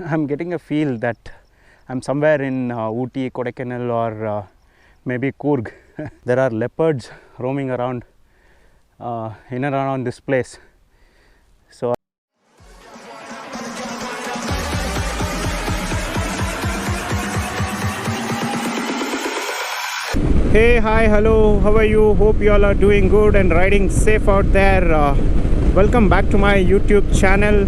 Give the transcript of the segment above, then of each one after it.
I'm getting a feel that I'm somewhere in Ooty, Kodaikanal, or maybe Coorg. There are leopards roaming around in and around this place. So hey, hi, hello, how are you? Hope you all are doing good and riding safe out there. Welcome back to my YouTube channel.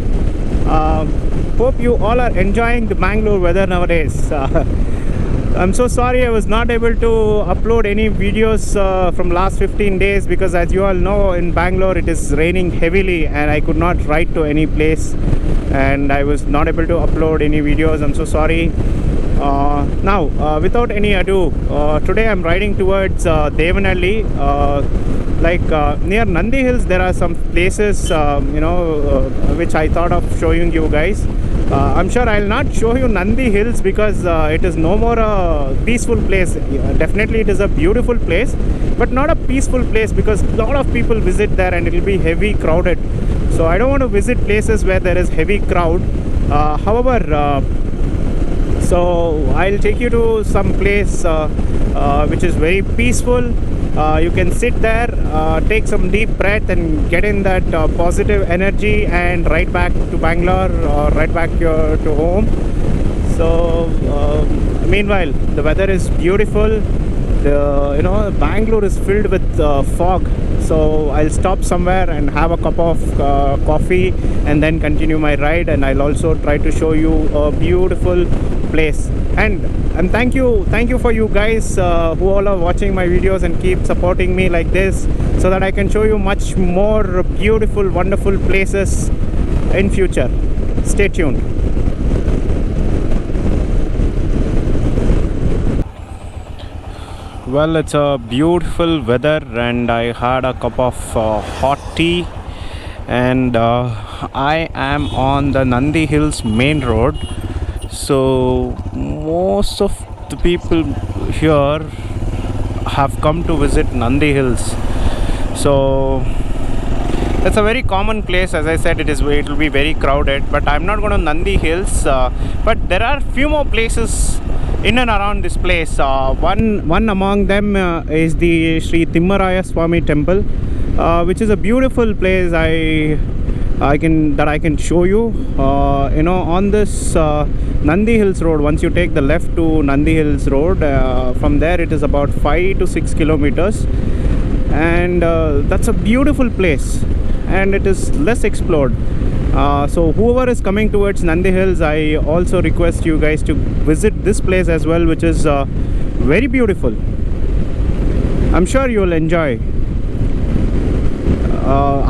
Hope you all are enjoying the Bangalore weather nowadays. I'm so sorry I was not able to upload any videos from last 15 days because, as you all know, in Bangalore it is raining heavily and I could not ride to any place and I was not able to upload any videos. I'm so sorry. Now, without any ado, today I'm riding towards Devanhalli. Near Nandi Hills, there are some places, which I thought of showing you guys. I'm sure I'll not show you Nandi Hills because it is no more a peaceful place. Definitely it is a beautiful place, but not a peaceful place because a lot of people visit there and it will be heavy crowded. So I don't want to visit places where there is heavy crowd. So I'll take you to some place which is very peaceful. You can sit there, take some deep breath and get in that positive energy and ride back to Bangalore or ride back to home. So meanwhile, the weather is beautiful. Bangalore is filled with fog. So I'll stop somewhere and have a cup of coffee and then continue my ride, and I'll also try to show you a beautiful place. And thank you for you guys who all are watching my videos and keep supporting me like this, so that I can show you much more beautiful, wonderful places in future. Stay tuned. Well, it's a beautiful weather and I had a cup of hot tea, and I am on the Nandi Hills main road. So most of the people here have come to visit Nandi Hills. So it's a very common place. As I said, it will be very crowded, but I'm not going to Nandi Hills. But there are few more places in and around this place. One among them is the Sri Timmaraya Swami temple, which is a beautiful place. I can show you. On this Nandi Hills road, once you take the left to Nandi Hills road, from there it is about 5 to 6 kilometers, and that's a beautiful place and it is less explored. So whoever is coming towards Nandi Hills, I also request you guys to visit this place as well, which is very beautiful. I'm sure you will enjoy.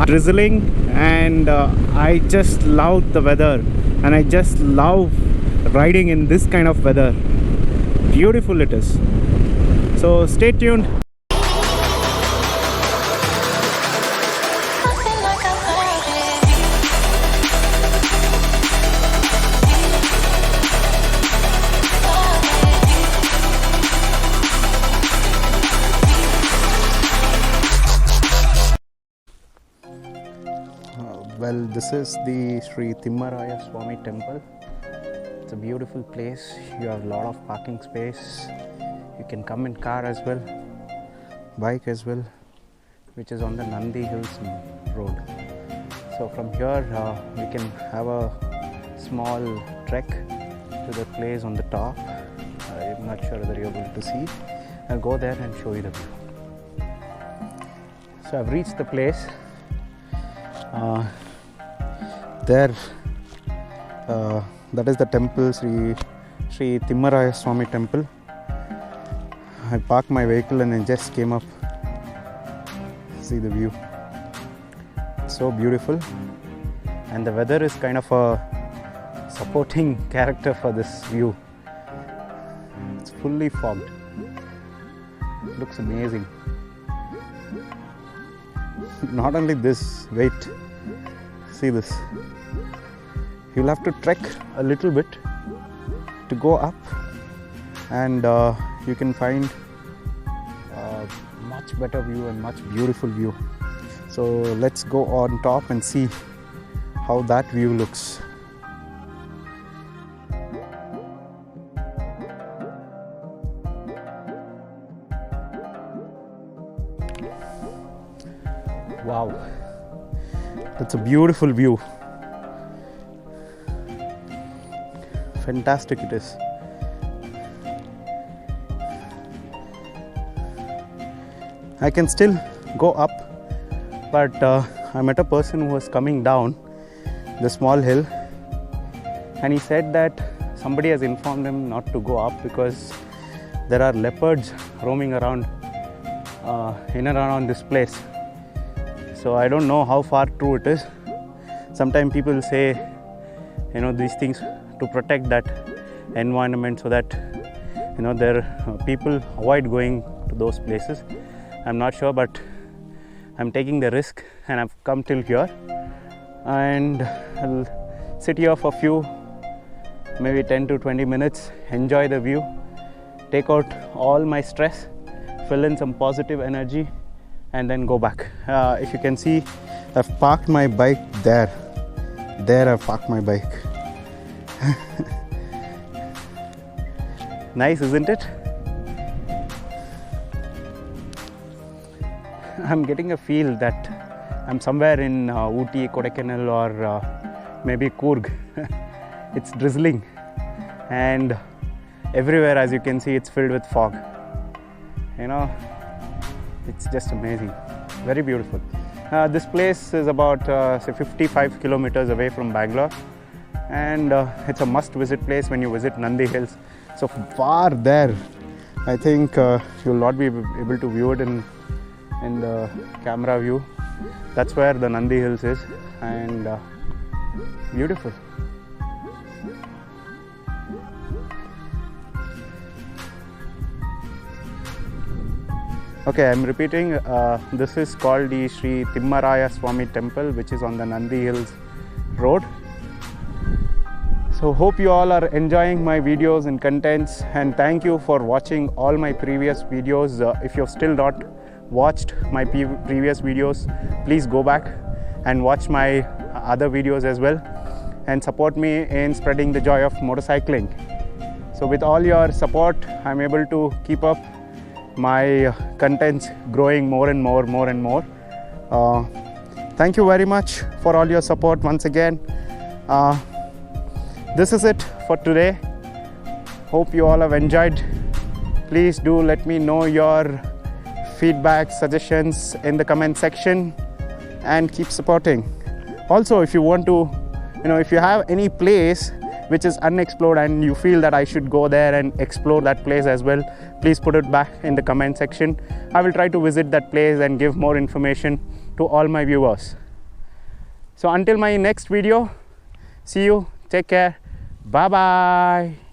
Drizzling, and I just love the weather and I just love riding in this kind of weather. Beautiful it is. So stay tuned. Well, this is the Sri Timmaraya Swami temple. It's a beautiful place. You have a lot of parking space. You can come in car as well, bike as well, which is on the Nandi Hills road. So from here we can have a small trek to the place on the top. I'm not sure whether you're able to see. I'll go there and show you the view. So I've reached the place. That is the temple, Sri Timmaraya Swami temple. I parked my vehicle and I just came up. See the view. It's so beautiful, and the weather is kind of a supporting character for this view. It's fully fogged. It looks amazing. Not only this, wait. See this. You'll have to trek a little bit to go up, and you can find a much better view and much beautiful view. So let's go on top and see how that view looks. Wow, that's a beautiful view. Fantastic it is. I can still go up, but I met a person who was coming down the small hill, and he said that somebody has informed him not to go up because there are leopards roaming around in and around this place. So I don't know how far true it is. Sometimes people say, you know, these things to protect that environment so that, you know, people avoid going to those places. I'm not sure, but I'm taking the risk and I've come till here, and I'll sit here for a few, maybe 10 to 20 minutes, enjoy the view, take out all my stress, fill in some positive energy, and then go back. If you can see, I've parked my bike there. I've parked my bike. Nice, isn't it? I'm getting a feel that I'm somewhere in Ooty, Kodaikanal, or maybe Coorg. It's drizzling, and everywhere, as you can see, it's filled with fog. You know, it's just amazing, very beautiful. This place is about say 55 kilometers away from Bangalore, and it's a must visit place when you visit Nandi Hills. So far there, I think you'll not be able to view it in the camera view. That's where the Nandi Hills is, and beautiful. Okay, I'm repeating, this is called the Sri Timmaraya Swami Temple, which is on the Nandi Hills Road. So hope you all are enjoying my videos and contents, and thank you for watching all my previous videos. If you've still not watched my previous videos, please go back and watch my other videos as well, and support me in spreading the joy of motorcycling. So with all your support, I'm able to keep up my contents growing more and more. Thank you very much for all your support once again. This is it for today. Hope you all have enjoyed. Please do let me know your feedback, suggestions in the comment section, and keep supporting. Also, if you want to, if you have any place which is unexplored and you feel that I should go there and explore that place as well, please put it back in the comment section. I will try to visit that place and give more information to all my viewers. So until my next video, see you, take care, bye bye.